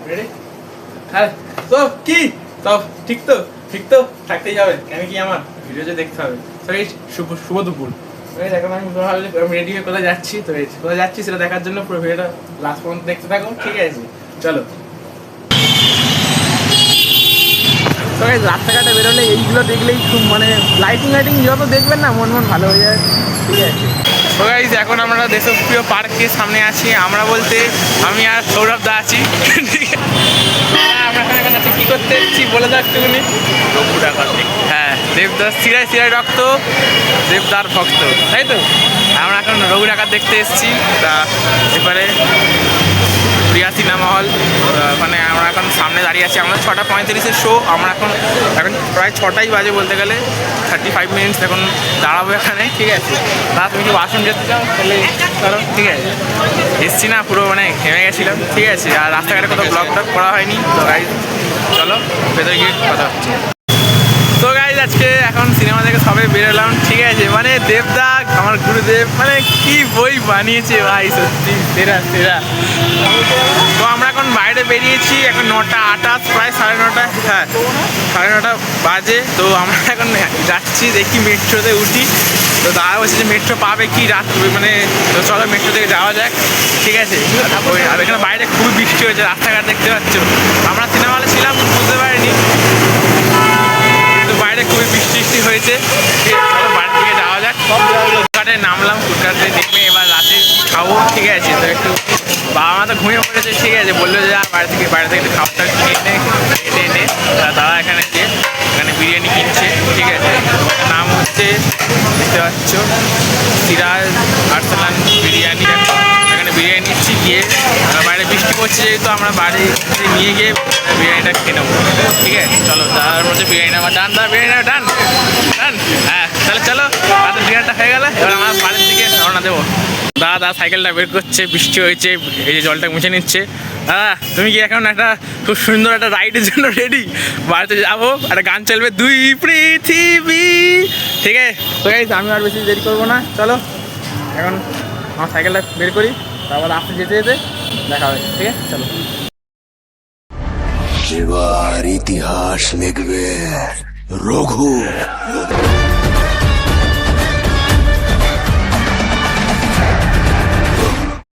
Ready? হ্যাঁ, তো কি সব ঠিক তো? ঠিক তো থাকতেই যাবে, কেন কি আমার ভিডিও যে দেখতে হবে। সরি, শুভ দুপুর। এখন আমি রেডি হয়ে কোথায় যাচ্ছি, তো কোথায় যাচ্ছি সেটা দেখার জন্য পুরো ভিডিওটা লাস্ট পর্যন্ত দেখতে থাকো, ঠিক আছে? চলো। তো রাস্তাঘাটে বেরোলে এইগুলো দেখলেই খুব মানে লাইটিং যত দেখবেন না মন ভালো হয়ে যায়, ঠিক আছে? তো গাইস, এখন আমরা দেশপ্রিয় পার্কের সামনে আছি। আমরা বলতে আমি আর সৌরভ দা আছি, ঠিক আছে? আমরা এখন আছি কি করতে এসেছি বলে দাও একটুখানি। রঘু ডাকাত। হ্যাঁ, দেবদাস শিরায় শিরায় রক্ত, দেবদার ভক্ত, তাই তো? আমরা এখন রঘু ডাকাত দেখতে এসেছি। তা এবারে প্রিয়া সিনেমা হল, মানে আমরা এখন সামনে দাঁড়িয়ে আছি। আমাদের 6:35-এর শো। আমরা এখন প্রায় 6টাই বাজে বলতে গেলে, 35 মিনিটস এখন দাঁড়াবো এখানে, ঠিক আছে? তা তুমি কি বাসন যেতে চাও তাহলে করো, ঠিক আছে? এসছি না, পুরো মানে ঘেমে গেছিলাম, ঠিক আছে? আর রাস্তাঘাটে কোথাও ব্লগ টক করা হয়নি। তো গাইজ চলো ভেতরে গিয়ে কথা হচ্ছে। তো গাইজ, আজকে এখন সিনেমা থেকে সবাই বেরোলাম, ঠিক আছে? মানে দেবদা আমার গুরুদেব, মানে কি বই বানিয়েছে ভাই, সত্যি সেরা সেরা। তো আমরা এখন বাইরে বেরিয়েছি, এখন 9:28, প্রায় 9:30, হ্যাঁ 9:30 বাজে। তো আমরা এখন যাচ্ছি, দেখি মেট্রোতে উঠি। তো দাদা বলছে যে মেট্রো পাবে কি রাত, মানে তো চলো মেট্রো থেকে যাওয়া যাক, ঠিক আছে? আর এখানে বাইরে খুবই বৃষ্টি হয়েছে, রাস্তাঘাট দেখতে পাচ্ছ। আমরা সিনেমা হলে ছিলাম, বুঝতে পারিনি, কিন্তু বাইরে খুবই বৃষ্টি হয়েছে। চলো বাড়ির দিকে যাওয়া যাক। ফুটঘাটে নামলাম, ফুটঘাটে নেমে এবার রাতে খাবো, ঠিক আছে? তো একটু বাবা মা তো ঘুমিয়ে পড়েছে, ঠিক আছে? বললো যে বাইরে থেকে একটু খাবারটা খেয়ে এনে দাদা এখানে বিরিয়ানি কিনছে, ঠিক আছে? নাম হচ্ছে, দেখতে পাচ্ছ, সিরাজ আরসালান বিরিয়ানি। এখানে বিরিয়ানি নিচ্ছি, গিয়ে বাইরে বৃষ্টি পড়ছে যেহেতু আমরা বাড়ি নিয়ে গিয়ে বিরিয়ানিটা খেয়ে নেবো, ঠিক আছে? চলো, তার মধ্যে বিরিয়ানি আমার ডান, বিরিয়ানিটা ডান। হ্যাঁ, তাহলে চলো, তাদের বিরিয়ানিটা হয়ে গেলে এবার আমরা বাড়ির দিকে রওনা দেবো। দাদা সাইকেলটা বের করছে, বৃষ্টি হয়েছে, এই যে জলটা মুছে নিচ্ছে। দাদা তুমি কি এখন একটা খুব সুন্দর একটা রাইডের জন্য রেডি? বাড়িতে যাবো, একটা গান চলবে, দুই পৃথিবী, ঠিক আছে? তো গাইস, আমি আর বেশি দেরি করবো না, চলো এখন আমার সাইকেলটা বের করি, তারপর রাস্তা যেতে যেতে দেখা হবে, ঠিক আছে? চলো। এবার ইতিহাস লিখবে রঘু।